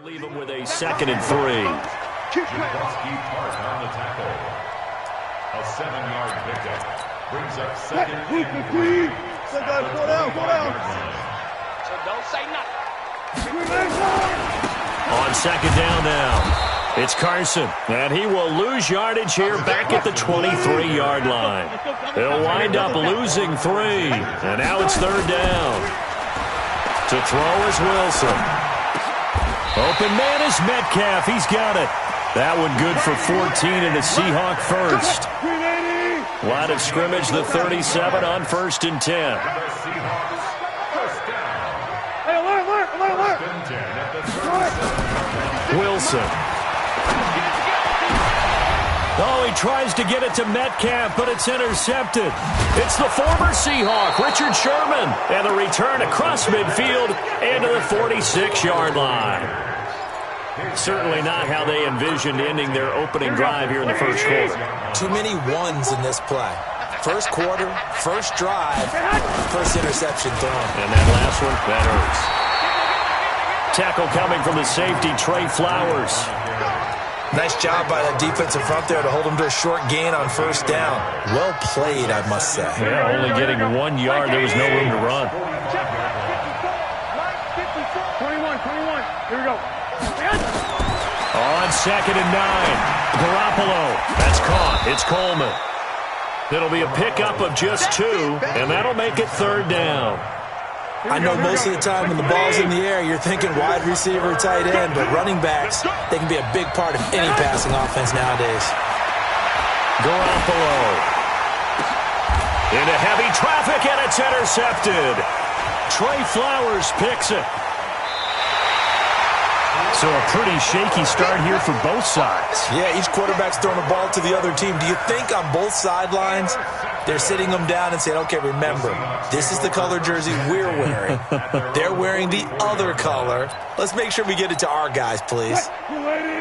Leave him with a 2nd and 3. Jaworski Park on the tackle. A 7-yard pickup brings up 2nd and 3. Go down. So don't say nothing. On 2nd down now. It's Carson, and he will lose yardage here back at the 23-yard line. He'll wind up losing 3, and now it's 3rd down. To throw is Wilson. Open man is Metcalf. He's got it. That one good for 14 and a Seahawk first. Line of scrimmage, the 37 on 1st and 10. Wilson. Oh, he tries to get it to Metcalf, but it's intercepted. It's the former Seahawk, Richard Sherman, and the return across midfield into the 46-yard line. Certainly not how they envisioned ending their opening drive here in the first quarter. Too many ones in this play. First quarter, first drive, first interception thrown. And that last one, that hurts. Tackle coming from the safety, Trey Flowers. Nice job by the defensive front there to hold him to a short gain on 1st down. Well played, I must say. Yeah, only getting 1 yard. There was no room to run. 21. Here we go. On 2nd and 9. Garoppolo. That's caught. It's Coleman. It'll be a pickup of just 2, and that'll make it 3rd down. I know most of the time when the ball's in the air, you're thinking wide receiver, tight end, but running backs, they can be a big part of any passing offense nowadays. Garoppolo. Into heavy traffic, and it's intercepted. Trey Flowers picks it. So a pretty shaky start here for both sides. Yeah, each quarterback's throwing the ball to the other team. Do you think on both sidelines they're sitting them down and saying, okay, remember, this is the color jersey we're wearing. They're wearing the other color. Let's make sure we get it to our guys, please.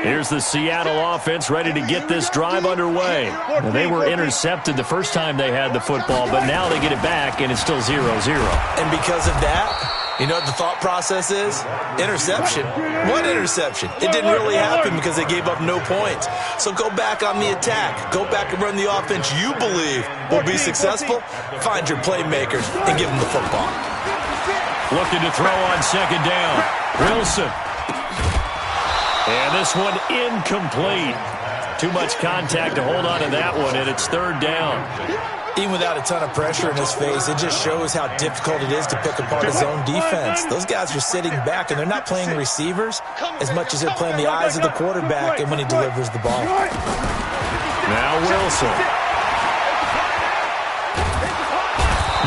Here's the Seattle offense ready to get this drive underway. Well, they were intercepted the first time they had the football, but now they get it back, and it's still 0-0. And because of that, you know what the thought process is? Interception. What interception? It didn't really happen because they gave up no points. So go back on the attack. Go back and run the offense you believe will be successful. Find your playmakers and give them the football. Looking to throw on 2nd down. Wilson. And this one incomplete. Too much contact to hold on to that one, and it's 3rd down. Even without a ton of pressure in his face, it just shows how difficult it is to pick apart his own defense. Those guys are sitting back, and they're not playing receivers as much as they're playing the eyes of the quarterback and when he delivers the ball. Now Wilson.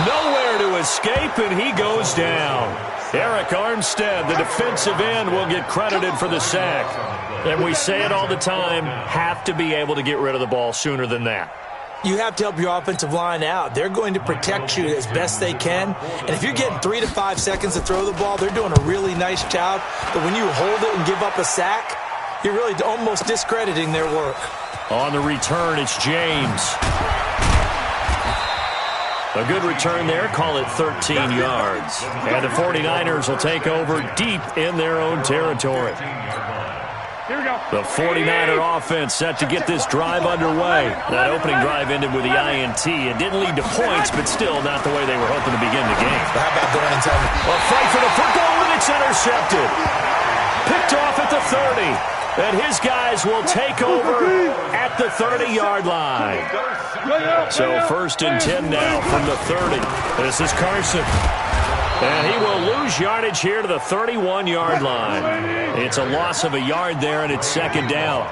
Nowhere to escape, and he goes down. Eric Armstead, the defensive end, will get credited for the sack. And we say it all the time, have to be able to get rid of the ball sooner than that. You have to help your offensive line out. They're going to protect you as best they can. And if you're getting 3 to 5 seconds to throw the ball, they're doing a really nice job. But when you hold it and give up a sack, you're really almost discrediting their work. On the return, it's James. A good return there, call it 13 yards. And the 49ers will take over deep in their own territory. The 49er offense set to get this drive underway. That opening drive ended with the INT. It didn't lead to points, but still not the way they were hoping to begin the game. How about going and telling A fight for the football, and it's intercepted. Picked off at the 30. And his guys will take over at the 30-yard line. So 1st and 10 now from the 30. This is Carson. And he will lose yardage here to the 31-yard line. It's a loss of a yard there, and it's 2nd down.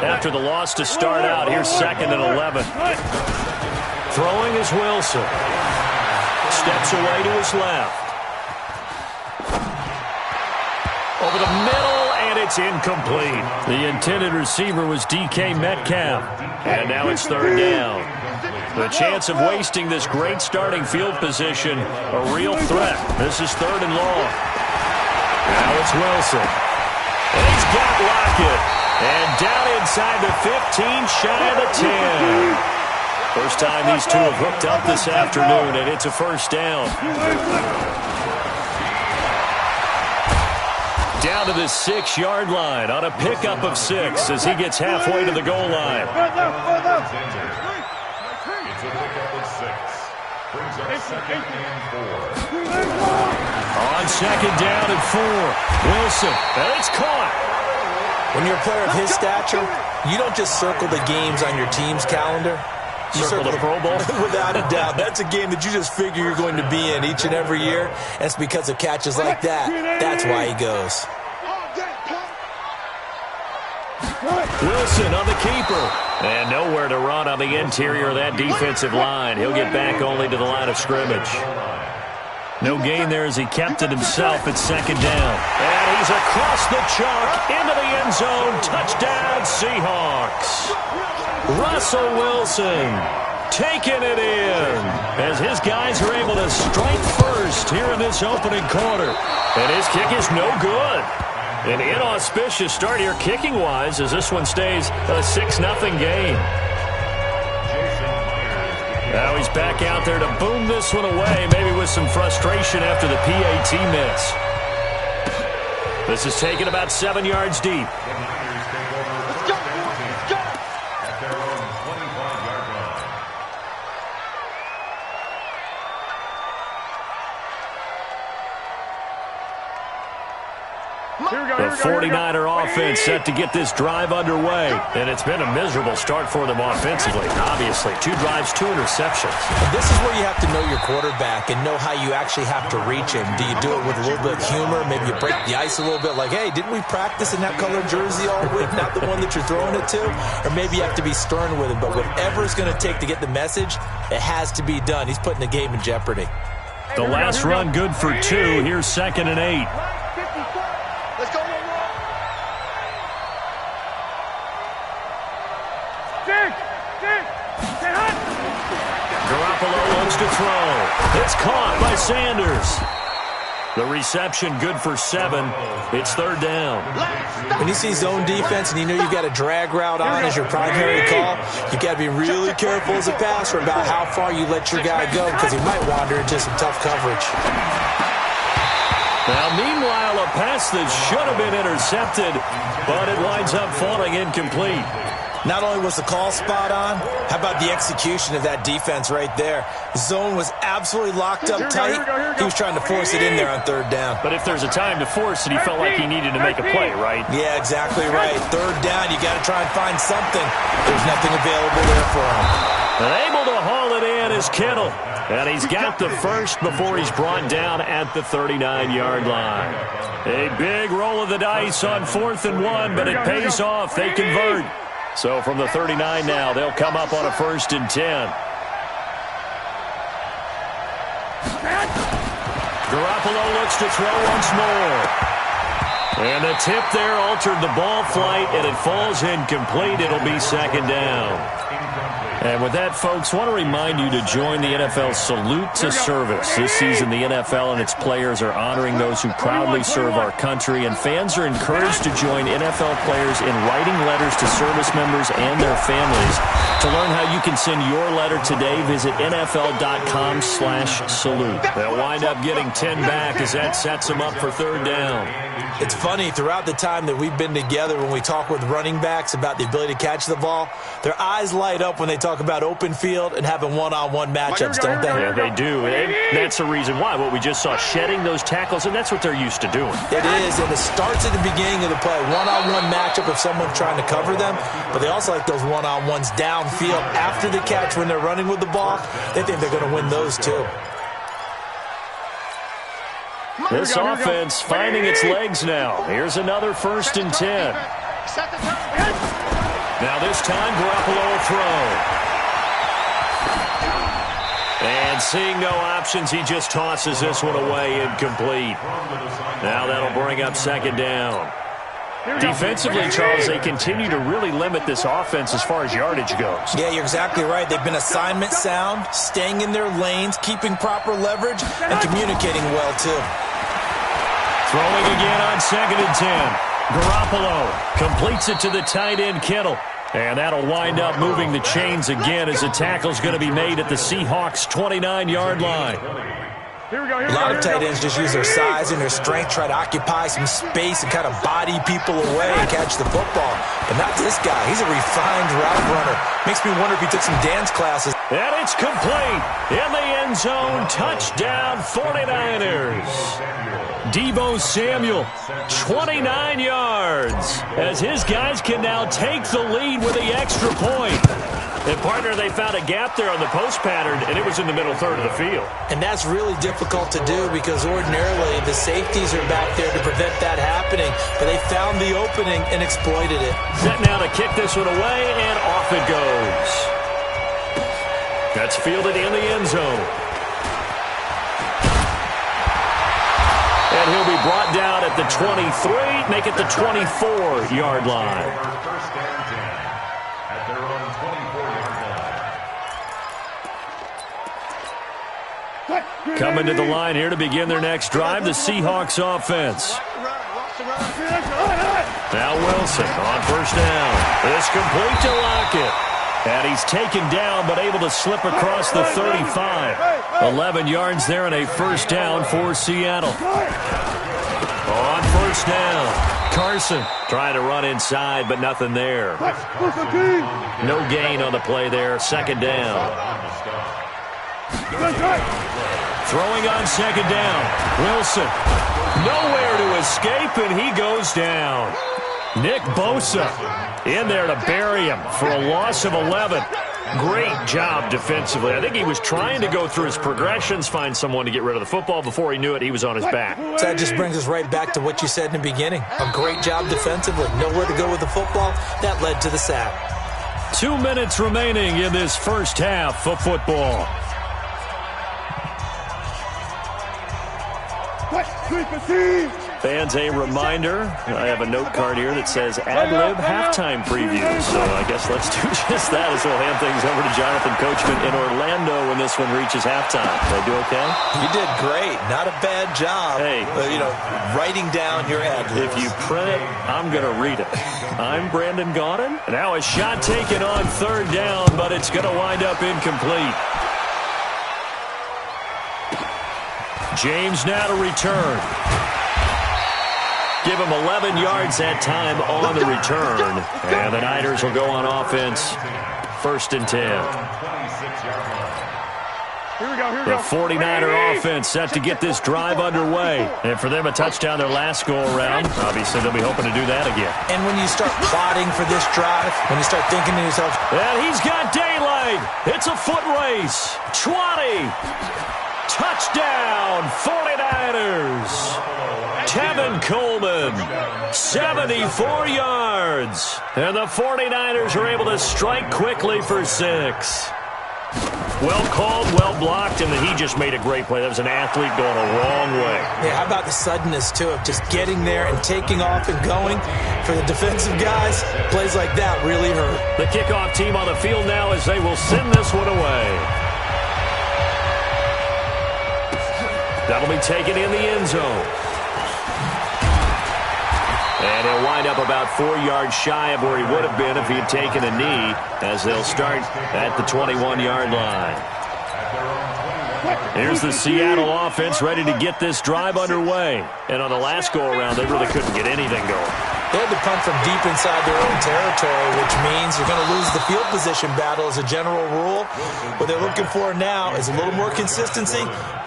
After the loss to start out, here's 2nd and 11. Throwing is Wilson. Steps away to his left. Over the middle, and it's incomplete. The intended receiver was DK Metcalf. And now it's 3rd down. The chance of wasting this great starting field position, a real threat. This is 3rd and long. Now it's Wilson. And he's got Lockett. And down inside the 15, shy of the 10. First time these two have hooked up this afternoon, and it's a 1st down. down to the 6-yard line on a pickup of 6 as he gets halfway to the goal line. It's a pickup of 6. Brings up 2nd and 4. On 2nd down and 4. Wilson, and it's caught. When you're a player of his stature, you don't just circle the games on your team's calendar. You circle the Pro Bowl? Without a doubt. That's a game that you just figure you're going to be in each and every year. And it's because of catches like that. That's why he goes. Wilson on the keeper. And nowhere to run on the interior of that defensive line. He'll get back only to the line of scrimmage. No gain there as he kept it himself at 2nd down. And he's across the chalk into the end zone. Touchdown, Seahawks. Russell Wilson taking it in as his guys are able to strike first here in this opening quarter. And his kick is no good. An inauspicious start here kicking-wise as this one stays a 6-0 game. Now he's back out there to boom this one away, maybe with some frustration after the PAT miss. This is taken about 7 yards deep. The 49er offense set to get this drive underway, and it's been a miserable start for them offensively. Obviously, 2 drives, 2 interceptions. This is where you have to know your quarterback and know how you actually have to reach him. Do you do it with a little bit of humor? Maybe you break the ice a little bit like, hey, didn't we practice in that color jersey all week, not the one that you're throwing it to? Or maybe you have to be stern with him, but whatever it's going to take to get the message, it has to be done. He's putting the game in jeopardy. The last run good for 2. Here's 2nd and 8. Let's go. Garoppolo looks to throw. It's caught by Sanders. The reception good for 7. It's 3rd down. When you see zone defense and you know you've got a drag route on as your primary call, you've got to be really careful as a passer about how far you let your guy go because he might wander into some tough coverage. Now, meanwhile, a pass that should have been intercepted, but it winds up falling incomplete. Not only was the call spot on, how about the execution of that defense right there? Zone was absolutely locked up tight. He was trying to force it in there on 3rd down. But if there's a time to force it, he felt like he needed to make a play, right? Yeah, exactly right. 3rd down, you got to try and find something. There's nothing available there for him. And able to haul it in is Kittle. And he's got the first before he's brought down at the 39-yard line. A big roll of the dice on 4th and 1, but it pays off. They convert. So from the 39 now, they'll come up on a 1st and 10. Garoppolo looks to throw once more. And the tip there altered the ball flight, and it falls incomplete. It'll be 2nd down. And with that, folks, I want to remind you to join the NFL Salute to Service. This season, the NFL and its players are honoring those who proudly serve our country, and fans are encouraged to join NFL players in writing letters to service members and their families. To learn how you can send your letter today, visit NFL.com/salute. They'll wind up getting 10 back as that sets them up for 3rd down. It's funny, throughout the time that we've been together, when we talk with running backs about the ability to catch the ball, their eyes light up when they talk about open field and having one-on-one matchups, don't they? Yeah, they do. And that's the reason why. What we just saw, shedding those tackles, and that's what they're used to doing. It is, and it starts at the beginning of the play. One-on-one matchup of someone trying to cover them, but they also like those one-on-ones downfield after the catch when they're running with the ball. They think they're going to win those too. This offense finding its legs now. Here's another 1st and 10. Now this time, Garoppolo will throw. And seeing no options, he just tosses this one away, incomplete. Now that'll bring up 2nd down. Defensively, Charles, they continue to really limit this offense as far as yardage goes. Yeah, you're exactly right. They've been assignment sound, staying in their lanes, keeping proper leverage, and communicating well, too. Throwing again on 2nd and 10. Garoppolo completes it to the tight end, Kittle. And that'll wind up moving the chains again as the tackle's going to be made at the Seahawks' 29-yard line. Here we go. A lot of tight ends just use their size and their strength, try to occupy some space and kind of body people away and catch the football. But not this guy. He's a refined route runner. Makes me wonder if he took some dance classes. And it's complete. In the end zone, touchdown 49ers. Deebo Samuel, 29 yards, as his guys can now take the lead with the extra point. And, partner, they found a gap there on the post pattern, and it was in the middle third of the field. And that's really difficult to do because ordinarily the safeties are back there to prevent that happening. But they found the opening and exploited it. Set now to kick this one away, and off it goes. That's fielded in the end zone. And he'll be brought down at the 23, make it the 24-yard line. First down 10 at their own 24-yard line. Coming to the line here to begin their next drive, the Seahawks offense. Now Wilson on first down. It's complete to Lockett. And he's taken down but able to slip across the 35. 11 yards there and a first down for Seattle. On first down, Carson trying to run inside but nothing there. No gain on the play there. Second down. Throwing on second down. Wilson nowhere to escape and he goes down. Nick Bosa in there to bury him for a loss of 11. Great job defensively. I think he was trying to go through his progressions, find someone to get rid of the football. Before he knew it, he was on his back. So that just brings us right back to what you said in the beginning. A great job defensively. Nowhere to go with the football. That led to the sack. 2 minutes remaining in this first half of football. Fans, a reminder, I have a note card here that says ad-lib halftime preview. So I guess let's do just that as we'll hand things over to Jonathan Coachman in Orlando when this one reaches halftime. Did I do okay? You did great. Not a bad job. Hey. Writing down your ad-libs. If you print it, I'm going to read it. I'm Brandon Gaudin. Now a shot taken on third down, but it's going to wind up incomplete. James now to return. Give him 11 yards that time on the return. And the Niners will go on offense. First and 10. Here we go. The 49er offense set to get this drive underway. And for them, a touchdown their last go-around. Obviously, they'll be hoping to do that again. And when you start plotting for this drive, when you start thinking to yourself, and he's got daylight. It's a foot race. 20. Touchdown, 49ers. Tevin Coleman, 74 yards. And the 49ers are able to strike quickly for 6. Well called, well blocked, and he just made a great play. That was an athlete going a long way. Yeah, how about the suddenness, too, of just getting there and taking off and going? For the defensive guys, plays like that really hurt. The kickoff team on the field now as they will send this one away. That'll be taken in the end zone. And he'll wind up about 4 yards shy of where he would have been if he had taken a knee, as they'll start at the 21-yard line. Here's the Seattle offense ready to get this drive underway. And on the last go-around, they really couldn't get anything going. They had to punt from deep inside their own territory, which means you're going to lose the field position battle as a general rule. What they're looking for now is a little more consistency,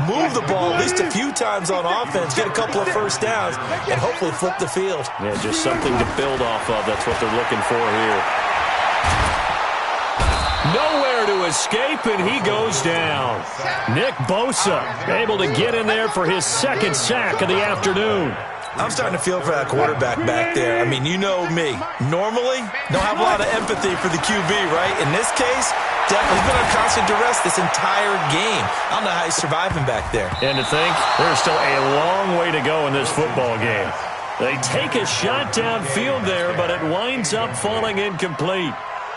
move the ball at least a few times on offense, get a couple of first downs, and hopefully flip the field. Yeah, just something to build off of. That's what they're looking for here. Nowhere to escape, and he goes down. Nick Bosa able to get in there for his second sack of the afternoon. I'm starting to feel for that quarterback back there. I mean, you know me. Normally, don't have a lot of empathy for the QB, right? In this case, definitely been on constant duress this entire game. I don't know how he's surviving back there. And to think, there's still a long way to go in this football game. They take a shot downfield there, but it winds up falling incomplete.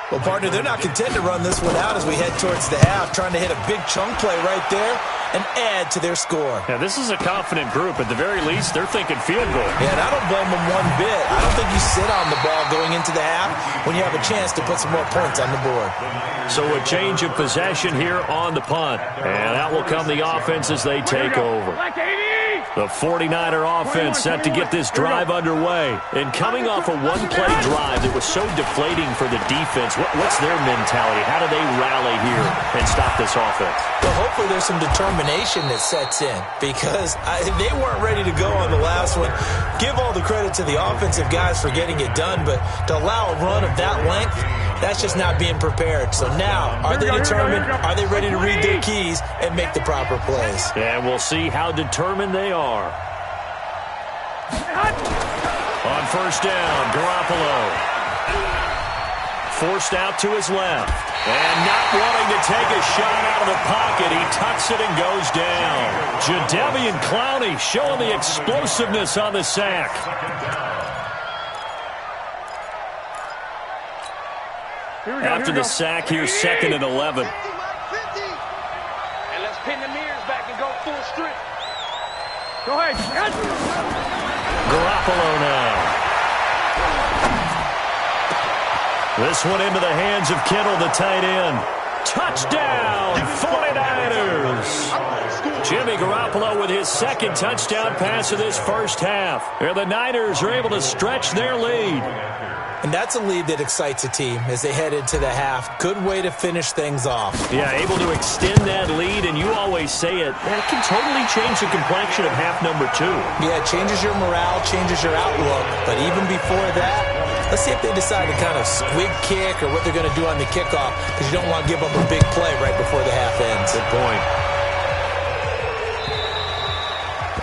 Well, partner, they're not content to run this one out as we head towards the half, trying to hit a big chunk play right there. and add to their score. Yeah, this is a confident group. At the very least, they're thinking field goal. Yeah, and I don't blame them one bit. I don't think you sit on the ball going into the half when you have a chance to put some more points on the board. So a change of possession here on the punt. And out will come the offense as they take over. The 49er offense set to get this drive underway. And coming off a one-play drive that was so deflating for the defense, what's their mentality? How do they rally here and stop this offense? Well, hopefully there's some determination that sets in because they weren't ready to go on the last one. Give all the credit to the offensive guys for getting it done, but to allow a run of that length, that's just not being prepared. So now, are they determined? Are they ready to read their keys and make the proper plays? And we'll see how determined they are. On first down, Garoppolo. Forced out to his left. And not wanting to take a shot out of the pocket, he tucks it and goes down. Jadeveon Clowney showing the explosiveness on the sack. After the sack, here's 2nd and 11. And let's pin the mirrors back and go full strip. Go ahead. Garoppolo now. This one into the hands of Kittle, the tight end. Touchdown, 49ers. Jimmy Garoppolo with his second touchdown pass of this first half. And the Niners are able to stretch their lead. And that's a lead that excites a team as they head into the half. Good way to finish things off. Yeah, able to extend that lead, and you always say it, that can totally change the complexion of half number 2. Yeah, it changes your morale, changes your outlook. But even before that, let's see if they decide to kind of squib kick or what they're going to do on the kickoff, because you don't want to give up a big play right before the half ends. Good point.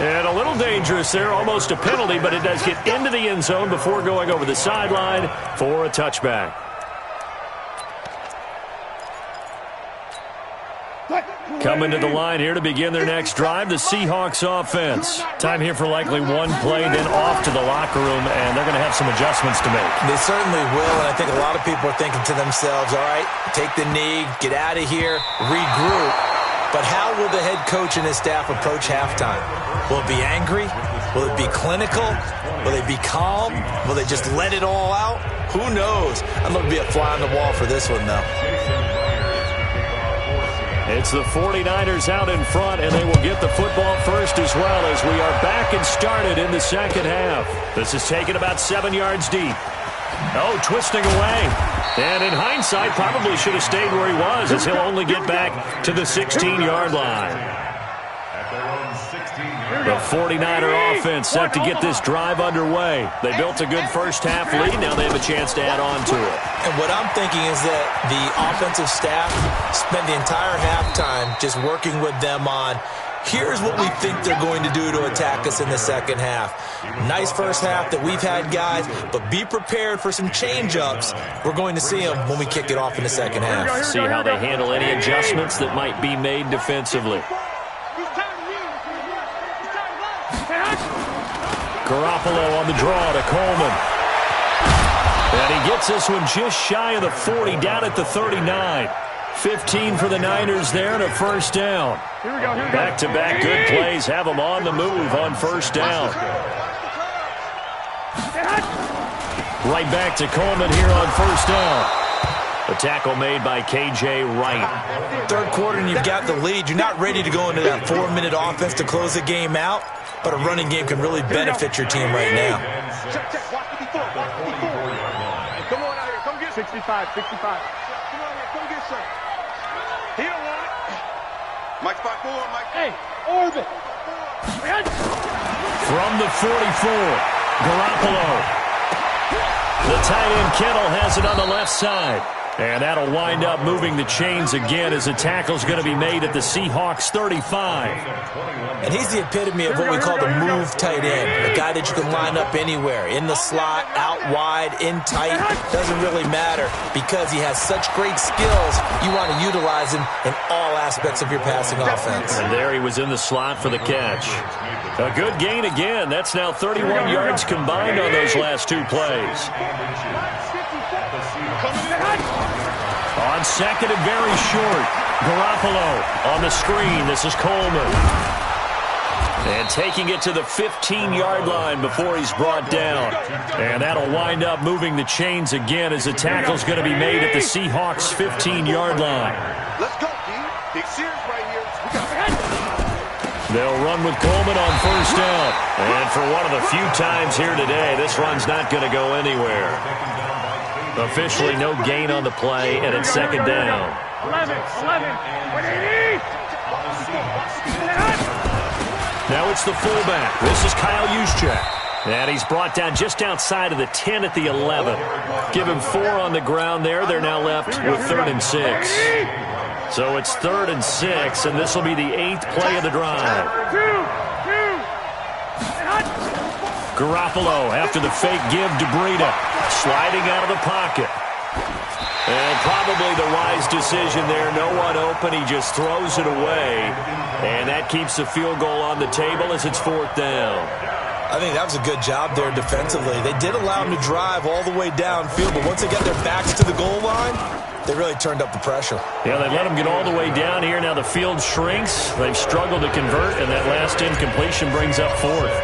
And a little dangerous there, almost a penalty, but it does get into the end zone before going over the sideline for a touchback. Coming to the line here to begin their next drive, the Seahawks offense. Time here for likely one play, then off to the locker room, and they're going to have some adjustments to make. They certainly will, and I think a lot of people are thinking to themselves, all right, take the knee, get out of here, regroup. But how will the head coach and his staff approach halftime? Will it be angry? Will it be clinical? Will they be calm? Will they just let it all out? Who knows? I'm going to be a fly on the wall for this one, though. It's the 49ers out in front, and they will get the football first as well as we are back and started in the second half. This is taken about 7 yards deep. Oh, twisting away. And in hindsight, probably should have stayed where he was as he'll only get back to the 16-yard line. The 49er offense set to get this drive underway. They built a good first half lead. Now they have a chance to add on to it. And what I'm thinking is that the offensive staff spent the entire halftime just working with them on, here's what we think they're going to do to attack us in the second half. Nice first half that we've had, guys, but be prepared for some change-ups. We're going to see them when we kick it off in the second half. See how they handle any adjustments that might be made defensively. Garoppolo on the draw to Coleman. And he gets this one just shy of the 40, down at the 39. 15 for the Niners there and a first down. Back-to-back good plays have them on the move on first down. Right back to Coleman here on first down. A tackle made by K.J. Wright. Third quarter and you've got the lead. You're not ready to go into that 4-minute offense to close the game out, but a running game can really benefit your team right now. Come on out here. Come get 65. Come on here. Come get some. He don't want it. Mike, spot 4, Mike. Hey, orbit. From the 44, Garoppolo. The tight end Kittle has it on the left side. And that'll wind up moving the chains again as the tackle's going to be made at the Seahawks 35. And he's the epitome of what we call the move tight end. A guy that you can line up anywhere. In the slot, out wide, in tight. Doesn't really matter because he has such great skills. You want to utilize him in all aspects of your passing offense. And there he was in the slot for the catch. A good gain again. That's now 31 yards combined on those last two plays. On second and very short. Garoppolo on the screen. This is Coleman. And taking it to the 15-yard line before he's brought down. And that'll wind up moving the chains again as the tackle's going to be made at the Seahawks' 15-yard line. Let's go, D. Big Sears right here. They'll run with Coleman on first down. And for one of the few times here today, this run's not going to go anywhere. Officially no gain on the play, and it's second down. 11. What do you need? Now it's the fullback. This is Kyle Juszczyk. And he's brought down just outside of the 10 at the 11. Give him 4 on the ground there. They're now left with 3rd and 6. So it's 3rd and 6, and this will be the 8th play of the drive. Garoppolo after the fake give to Breida. Sliding out of the pocket. And probably the wise decision there. No one open. He just throws it away. And that keeps the field goal on the table as it's 4th down. I think that was a good job there defensively. They did allow him to drive all the way downfield, but once they got their backs to the goal line, they really turned up the pressure. Yeah, they let him get all the way down here. Now the field shrinks. They've struggled to convert, and that last incompletion brings up 4th.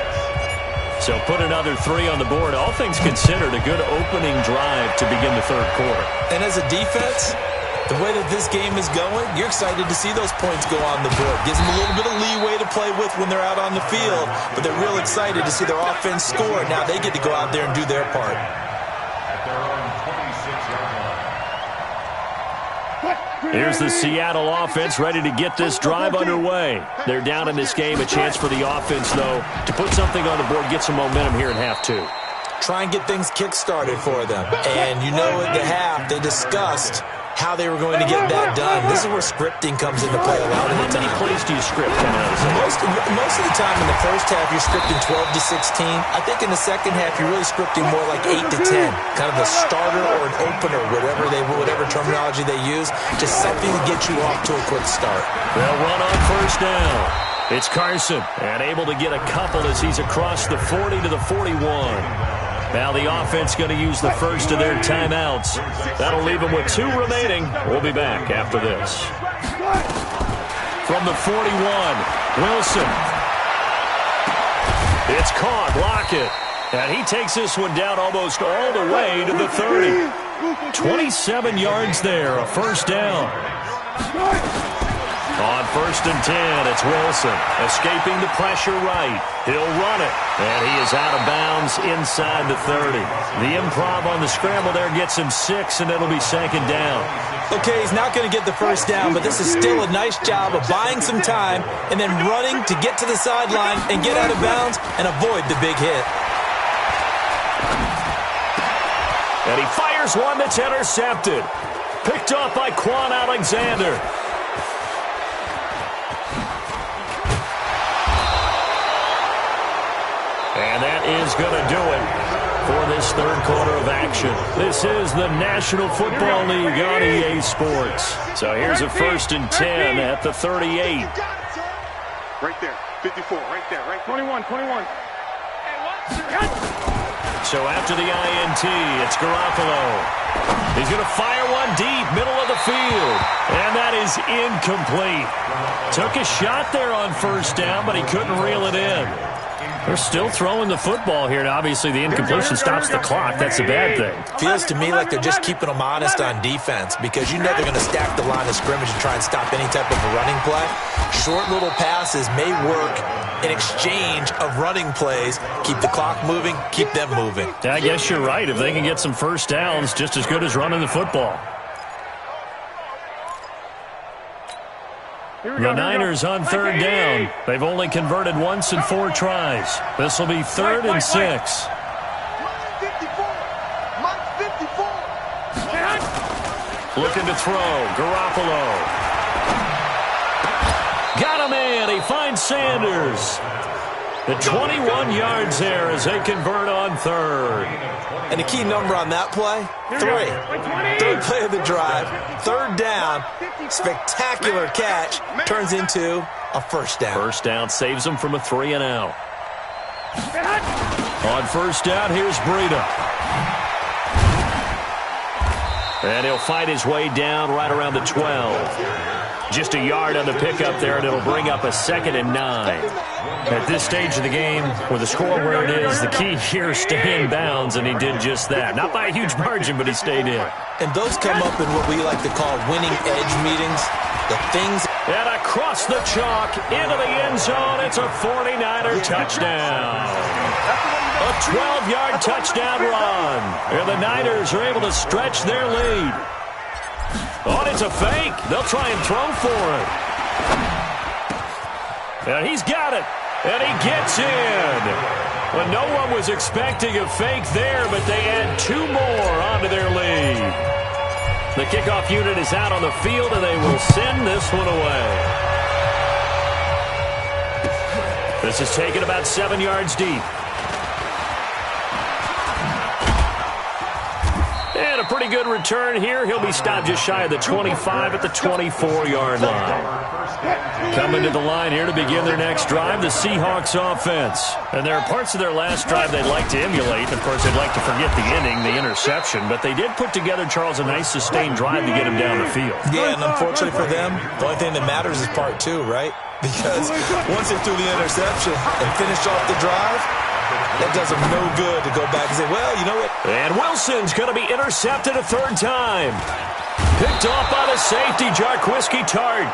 So put another 3 on the board. All things considered, a good opening drive to begin the 3rd quarter. And as a defense, the way that this game is going, you're excited to see those points go on the board. Gives them a little bit of leeway to play with when they're out on the field, but they're real excited to see their offense score. Now they get to go out there and do their part. At their own 26-yard line. Here's the Seattle offense ready to get this drive underway. They're down in this game. A chance for the offense, though, to put something on the board, get some momentum here in half 2. Try and get things kick-started for them. And you know at the half, they discussed how they were going to get that done. This is where scripting comes into play a lot of the time. How many plays do you script coming out of the Most of the time in the first half, you're scripting 12 to 16. I think in the second half, you're really scripting more like 8 to 10. Kind of a starter or an opener, whatever terminology they use. Just something to get you off to a quick start. They'll run on first down. It's Carson, and able to get a couple as he's across the 40 to the 41. Now the offense going to use the first of their timeouts. That'll leave them with 2 remaining. We'll be back after this. From the 41, Wilson. It's caught. Lockett. And he takes this one down almost all the way to the 30. 27 yards there, a first down. On 1st and 10, it's Wilson, escaping the pressure right. He'll run it, and he is out of bounds inside the 30. The improv on the scramble there gets him 6, and it'll be 2nd down. Okay, he's not going to get the first down, but this is still a nice job of buying some time and then running to get to the sideline and get out of bounds and avoid the big hit. And he fires one that's intercepted. Picked off by Quan Alexander. And that is going to do it for this 3rd quarter of action. This is the National Football League on EA Sports. So here's a 1st and 10 at the 38. Right there. 54. Right there. Right there. 21. So after the INT, it's Garoppolo. He's going to fire one deep, middle of the field. And that is incomplete. Took a shot there on first down, but he couldn't reel it in. They're still throwing the football here, and obviously the incompletion stops the clock. That's a bad thing. Feels to me like they're just keeping them honest on defense because you know they're going to stack the line of scrimmage and try and stop any type of a running play. Short little passes may work in exchange of running plays. Keep the clock moving, keep them moving. Yeah, I guess you're right. If they can get some first downs, just as good as running the football. The Niners on 3rd down. They've only converted once in 4 tries. This will be 3rd and 6. Looking to throw. Garoppolo. Got him in. He finds Sanders. The 21 yards there as they convert on 3rd. And the key number on that play, 3. 3rd play of the drive, 3rd down, spectacular catch, turns into a first down. First down saves them from a 3 and out. On first down, here's Breida. And he'll fight his way down right around the 12. Just a yard on the pickup there, and it'll bring up a 2nd and 9. At this stage of the game, with the score where it is, the key here is stay in bounds, and he did just that. Not by a huge margin, but he stayed in. And those come up in what we like to call winning edge meetings. The things... And across the chalk, into the end zone, it's a 49er touchdown. A 12-yard touchdown run. And the Niners are able to stretch their lead. Oh, it's a fake. They'll try and throw for it. And he's got it. And he gets in. Well, no one was expecting a fake there, but they add 2 more onto their lead. The kickoff unit is out on the field, and they will send this one away. This is taken about 7 yards deep. And a pretty good return here. He'll be stopped just shy of the 25 at the 24-yard line. Coming to the line here to begin their next drive, the Seahawks offense. And there are parts of their last drive they'd like to emulate. Of course, they'd like to forget the inning, the interception. But they did put together, Charles, a nice sustained drive to get him down the field. Yeah, and unfortunately for them, the only thing that matters is part 2, right? Because once they threw the interception and finished off the drive, that does them no good to go back and say, well, you know what? And Wilson's going to be intercepted a 3rd time. Picked off by the safety, Jarquiski Tart.